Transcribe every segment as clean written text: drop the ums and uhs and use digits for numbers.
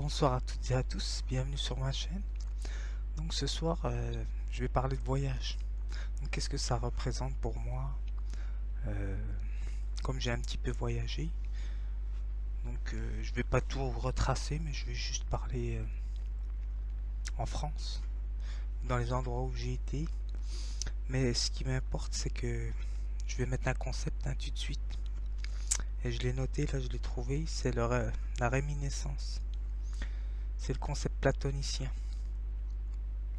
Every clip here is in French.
Bonsoir à toutes et à tous, bienvenue sur ma chaîne. Donc ce soir, je vais parler de voyage. Donc qu'est-ce que ça représente pour moi? Euh, Comme j'ai un petit peu voyagé, donc je vais pas tout retracer, mais je vais juste parler en France, dans les endroits où j'ai été. Mais ce qui m'importe, c'est que je vais mettre un concept tout de suite. Et je l'ai noté, là je l'ai trouvé, c'est la réminiscence. C'est le concept platonicien.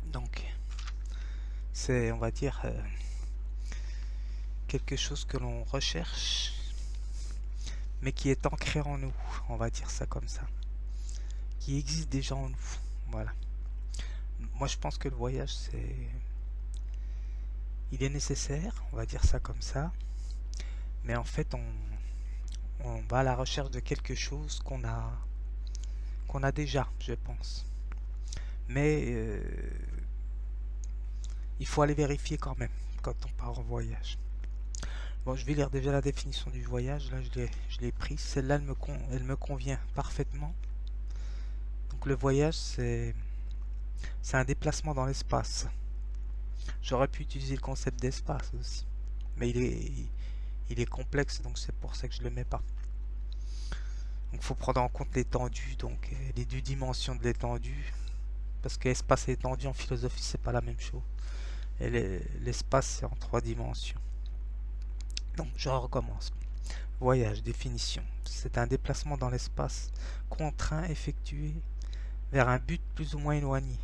Donc c'est, on va dire, quelque chose que l'on recherche, mais qui est ancré en nous, on va dire ça comme ça, qui existe déjà en nous. Voilà. Moi, je pense que le voyage, il est nécessaire, on va dire ça comme ça, mais en fait, on va à la recherche de quelque chose qu'on a déjà, je pense. Mais il faut aller vérifier quand même quand on part en voyage. Bon, je vais lire déjà la définition du voyage. Là, je l'ai prise. Celle-là, elle me convient parfaitement. Donc, le voyage, c'est un déplacement dans l'espace. J'aurais pu utiliser le concept d'espace aussi. Mais il est complexe, donc c'est pour ça que je ne le mets pas. Donc il faut prendre en compte l'étendue, donc les deux dimensions de l'étendue. Parce que espace et étendue en philosophie, c'est pas la même chose. Et l'espace, c'est en trois dimensions. Donc je recommence. Voyage, définition. C'est un déplacement dans l'espace contraint effectué vers un but plus ou moins éloigné,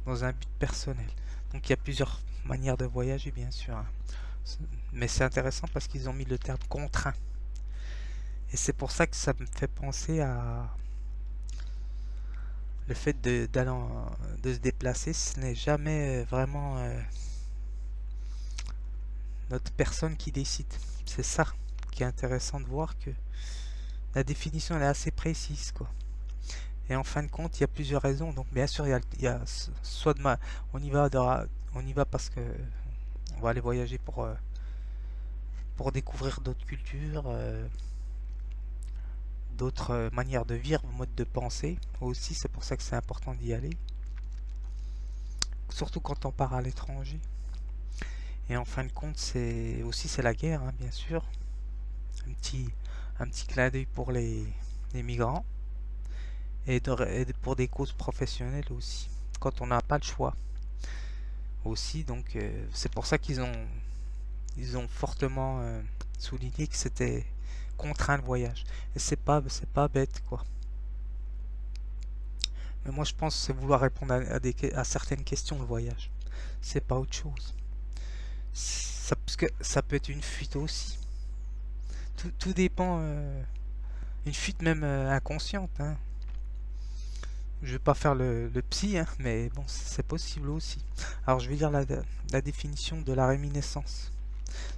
dans un but personnel. Donc il y a plusieurs manières de voyager, bien sûr, hein. Mais c'est intéressant parce qu'ils ont mis le terme contraint. Et c'est pour ça que ça me fait penser à le fait de se déplacer. Ce n'est jamais vraiment notre personne qui décide. C'est ça qui est intéressant de voir que la définition elle est assez précise, quoi. Et en fin de compte, il y a plusieurs raisons. Donc bien sûr, il y a soit on y va, on y va parce que on va aller voyager pour découvrir d'autres cultures, d'autres manières de vivre, modes de pensée aussi. C'est pour ça que c'est important d'y aller, surtout quand on part à l'étranger. Et en fin de compte, c'est la guerre, hein, bien sûr. Un petit clin d'œil pour les migrants et pour des causes professionnelles aussi, quand on n'a pas le choix aussi. Donc c'est pour ça ils ont fortement souligné que c'était contraint le voyage. Et c'est pas bête, quoi. Mais moi je pense que c'est vouloir répondre à certaines questions le voyage. C'est pas autre chose. Parce que ça peut être une fuite aussi. Tout dépend. Une fuite même inconsciente, hein. Je vais pas faire le psy, hein, mais bon, c'est possible aussi. Alors je vais lire la définition de la réminiscence.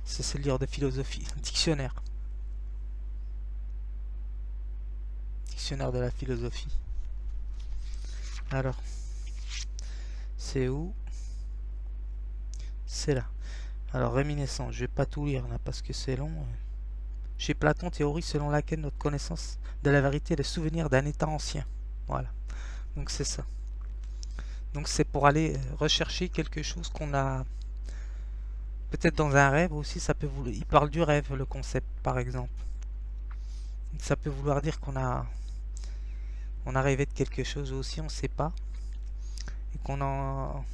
C'est le livre de philosophie. Dictionnaire. Dictionnaire de la philosophie. Alors, c'est où? C'est là. Alors, réminiscence. Je vais pas tout lire là parce que c'est long. Chez Platon, théorie selon laquelle notre connaissance de la vérité est le souvenir d'un état ancien. Voilà. Donc c'est ça. Donc c'est pour aller rechercher quelque chose qu'on a peut-être dans un rêve aussi. Il parle du rêve, le concept, par exemple. Ça peut vouloir dire on a rêvé de quelque chose aussi, on ne sait pas, et qu'on en...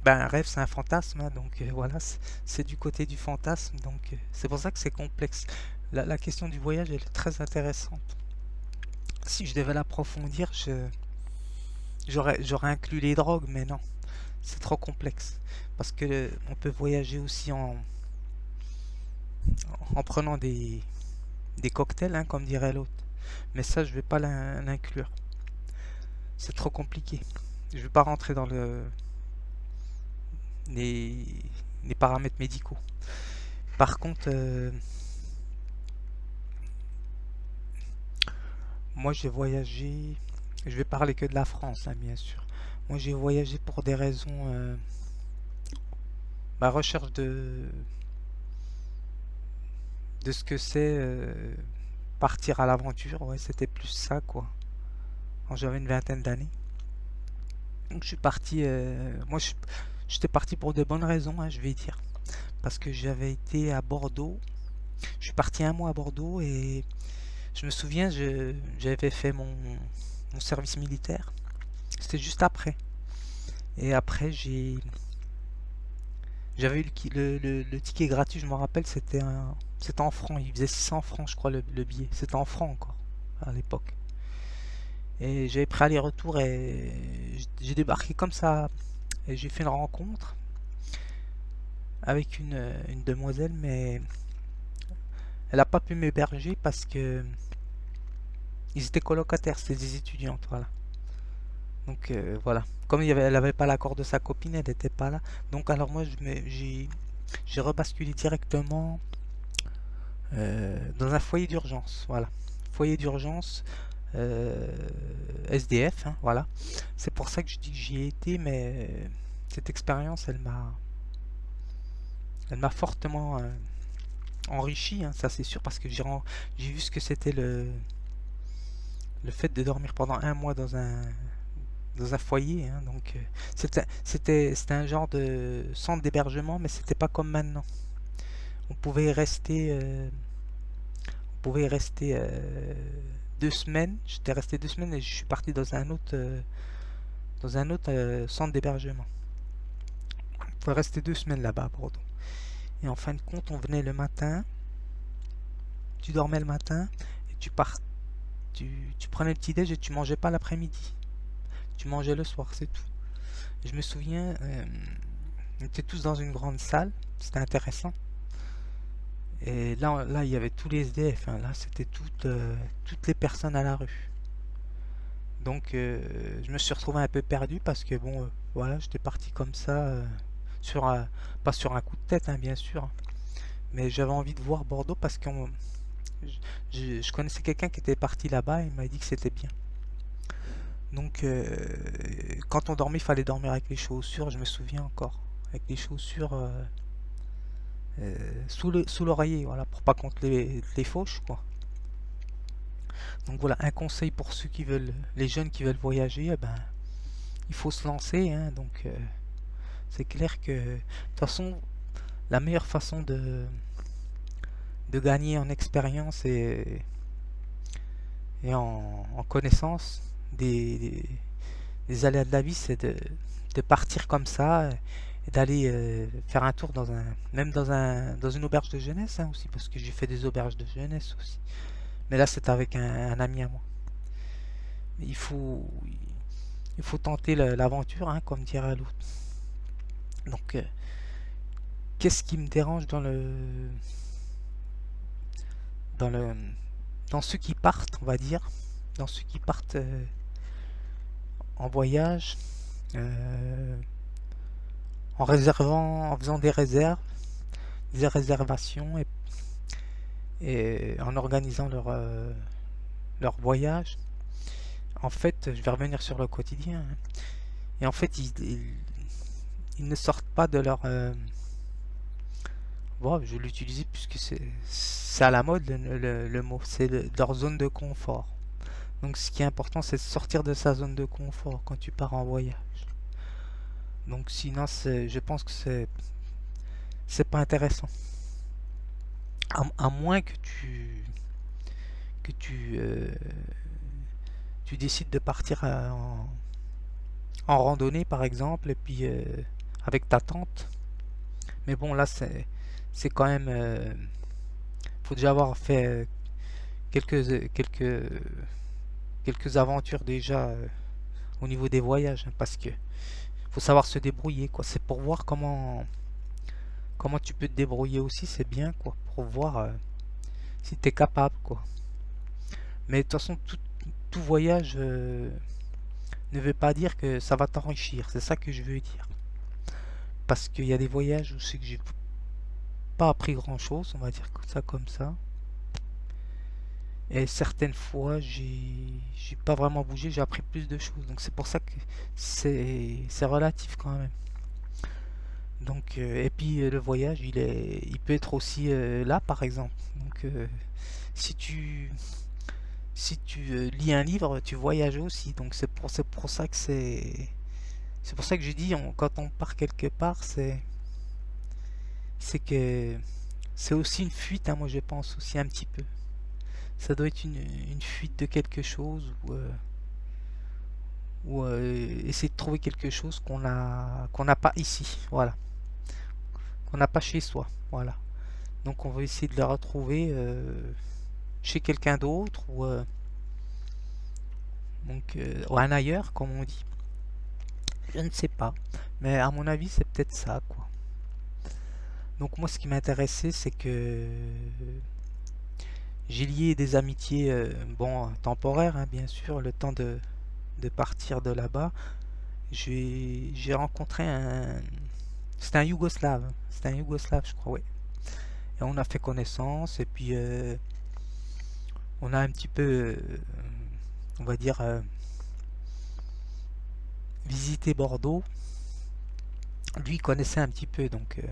Ben, un rêve, c'est un fantasme, hein, donc voilà, c'est du côté du fantasme, donc c'est pour ça que c'est complexe. La question du voyage, elle est très intéressante. Si je devais l'approfondir, j'aurais inclus les drogues, mais non, c'est trop complexe. Parce que on peut voyager aussi en prenant des cocktails, hein, comme dirait l'autre. Mais ça, je vais pas l'inclure. C'est trop compliqué. Je vais pas rentrer dans les, les paramètres médicaux. Par contre, moi j'ai voyagé. Je vais parler que de la France, hein, bien sûr. Moi j'ai voyagé pour des raisons. Ma recherche de ce que c'est partir à l'aventure. Ouais, c'était plus ça, quoi. quand j'avais une vingtaine d'années. Donc je suis parti, j'étais parti pour de bonnes raisons, hein, je vais dire. Parce que j'avais été à Bordeaux, je suis parti un mois à Bordeaux et je me souviens, j'avais fait mon service militaire. C'était juste après. Et après, j'avais eu le ticket gratuit, je me rappelle, c'était en francs. Il faisait 600 francs, je crois, le billet. C'était en francs encore, à l'époque. Et j'avais pris aller-retour et j'ai débarqué comme ça. Et j'ai fait une rencontre avec une demoiselle, mais elle n'a pas pu m'héberger parce que ils étaient colocataires, c'était des étudiantes, voilà. Donc voilà. Comme elle n'avait pas l'accord de sa copine, elle n'était pas là. Donc alors moi, j'ai rebasculé directement dans un foyer d'urgence, voilà. Foyer d'urgence SDF, hein, voilà. C'est pour ça que je dis que j'y ai été, mais cette expérience, elle m'a fortement enrichi, hein, ça c'est sûr, parce que j'ai vu ce que c'était le fait de dormir pendant un mois dans un foyer, hein, donc c'était un genre de centre d'hébergement, mais c'était pas comme maintenant. On pouvait y rester, on pouvait y rester 2 semaines. J'étais resté 2 semaines et je suis parti dans un autre centre d'hébergement. On pouvait rester 2 semaines là-bas à Bordeaux. Et en fin de compte, on venait le matin, tu dormais le matin et tu prenais le petit déj et tu mangeais pas l'après-midi. Tu mangeais le soir, c'est tout. Et je me souviens, on était tous dans une grande salle, c'était intéressant. Et là, il y avait tous les SDF, hein. Là, c'était toutes les personnes à la rue. Donc, je me suis retrouvé un peu perdu parce que bon, voilà, j'étais parti comme ça, pas sur un coup de tête, hein, bien sûr, mais j'avais envie de voir Bordeaux parce que je connaissais quelqu'un qui était parti là-bas et il m'a dit que c'était bien. Donc, quand on dormait, il fallait dormir avec les chaussures, je me souviens encore, avec les chaussures sous l'oreiller, voilà, pour pas qu'on te les fauche, quoi. Donc voilà, un conseil pour ceux qui veulent, les jeunes qui veulent voyager, eh ben, il faut se lancer, hein. Donc, c'est clair que, de toute façon, la meilleure façon de gagner en expérience et en connaissance des aléas de la vie, c'est de partir comme ça et d'aller faire un tour même dans une auberge de jeunesse, hein, aussi, parce que j'ai fait des auberges de jeunesse aussi. Mais là, c'est avec un ami à moi. Il faut, il faut tenter l'aventure, hein, comme dirait l'autre. Donc, qu'est-ce qui me dérange dans le, dans ceux qui partent, on va dire, dans ceux qui partent en voyage, euh, en faisant des réservations et en organisant leur voyage. En fait, je vais revenir sur le quotidien, hein. Et en fait, ils ne sortent pas de leur... bon, je vais l'utiliser puisque c'est à la mode le mot, c'est leur zone de confort. Donc ce qui est important, c'est de sortir de sa zone de confort quand tu pars en voyage. Donc sinon, je pense que c'est pas intéressant. À moins que tu décides de partir en randonnée par exemple, et puis avec ta tante. Mais bon, là, c'est quand même... faut déjà avoir fait quelques aventures déjà au niveau des voyages, hein, parce que faut savoir se débrouiller, quoi. C'est pour voir comment tu peux te débrouiller aussi, c'est bien, quoi, pour voir si tu es capable, quoi. Mais de toute façon, tout voyage ne veut pas dire que ça va t'enrichir, c'est ça que je veux dire. Parce qu'il y a des voyages où c'est que j'ai pas appris grand chose, on va dire ça comme ça. Et certaines fois, j'ai pas vraiment bougé, j'ai appris plus de choses. Donc c'est pour ça que c'est relatif quand même. Donc et puis le voyage, il peut être aussi là par exemple. Donc si si tu lis un livre, tu voyages aussi. Donc c'est pour ça que c'est pour ça que je dis, quand on part quelque part, c'est que c'est aussi une fuite, hein, moi je pense aussi un petit peu. Ça doit être une fuite de quelque chose ou essayer de trouver quelque chose qu'on n'a pas ici, voilà, qu'on n'a pas chez soi, voilà. Donc on va essayer de le retrouver chez quelqu'un d'autre ou un ailleurs, comme on dit. Je ne sais pas, mais à mon avis c'est peut-être ça, quoi. Donc moi ce qui m'intéressait c'est que j'ai lié des amitiés, bon, temporaires, hein, bien sûr, le temps de partir de là-bas. J'ai rencontré c'était un Yougoslave, je crois, oui. Et on a fait connaissance, et puis on a un petit peu, on va dire, visité Bordeaux. Lui, il connaissait un petit peu, donc...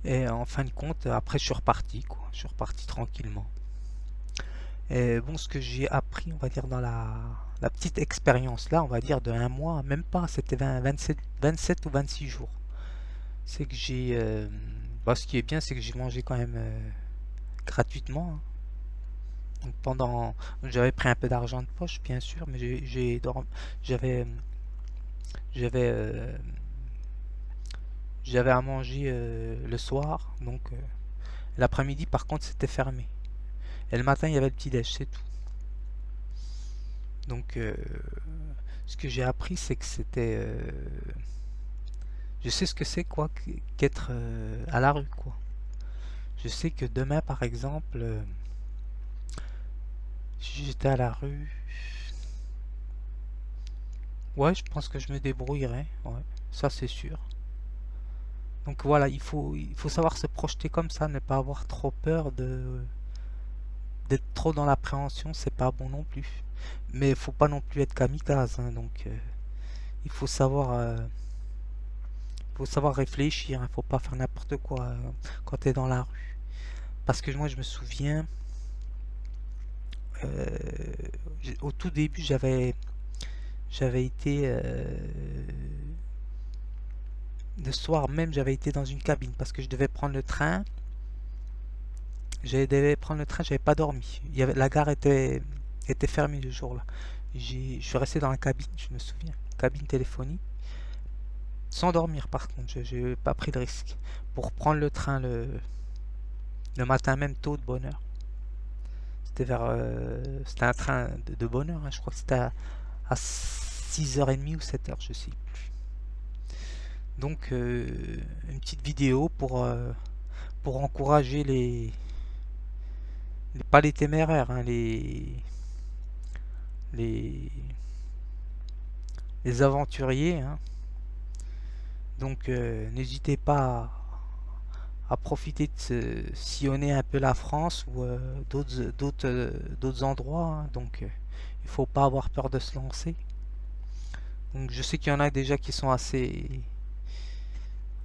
et en fin de compte, après, je suis reparti, quoi. Je suis reparti tranquillement. Et bon, ce que j'ai appris, on va dire, dans la petite expérience là, on va dire de un mois, même pas, c'était 27 ou 26 jours. C'est que bah, ce qui est bien, c'est que j'ai mangé quand même gratuitement, hein. Donc j'avais pris un peu d'argent de poche, bien sûr, mais j'avais, j'avais, euh, j'avais à manger le soir, donc l'après-midi, par contre, c'était fermé. Et le matin, il y avait le petit-déj, c'est tout. Donc, ce que j'ai appris, c'est que je sais ce que c'est, quoi, qu'être à la rue, quoi. Je sais que demain, par exemple, si j'étais à la rue, ouais, je pense que je me débrouillerais, ouais, ça c'est sûr. Donc voilà, il faut savoir se projeter comme ça, ne pas avoir trop peur d'être trop dans l'appréhension, c'est pas bon non plus. Mais il faut pas non plus être kamikaze, hein, donc il faut savoir réfléchir, il faut pas faire n'importe quoi quand tu es dans la rue. Parce que moi je me souviens, euh, au tout début j'avais été le soir même j'avais été dans une cabine parce que je devais prendre le train. Devais prendre le train, j'avais pas dormi. La gare était fermée le jour-là. Je suis resté dans la cabine, je me souviens, cabine téléphonique, sans dormir par contre. J'ai pas pris de risque pour prendre le train le matin même tôt de bonne heure. C'était un train de bonne heure, hein. Je crois que c'était à 6h30 ou 7h, je sais plus. Donc une petite vidéo pour encourager pas les téméraires, hein, les, les aventuriers, hein. Donc n'hésitez pas à profiter de sillonner un peu la France ou d'autres endroits, hein. Donc il faut pas avoir peur de se lancer. Donc je sais qu'il y en a déjà qui sont assez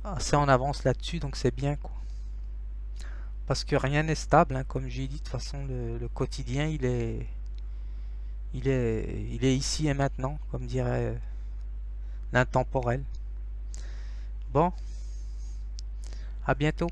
en avance là-dessus, donc c'est bien, quoi. Parce que rien n'est stable, hein, comme j'ai dit, de toute façon le quotidien il est ici et maintenant, comme dirait l'intemporel. Bon, à bientôt.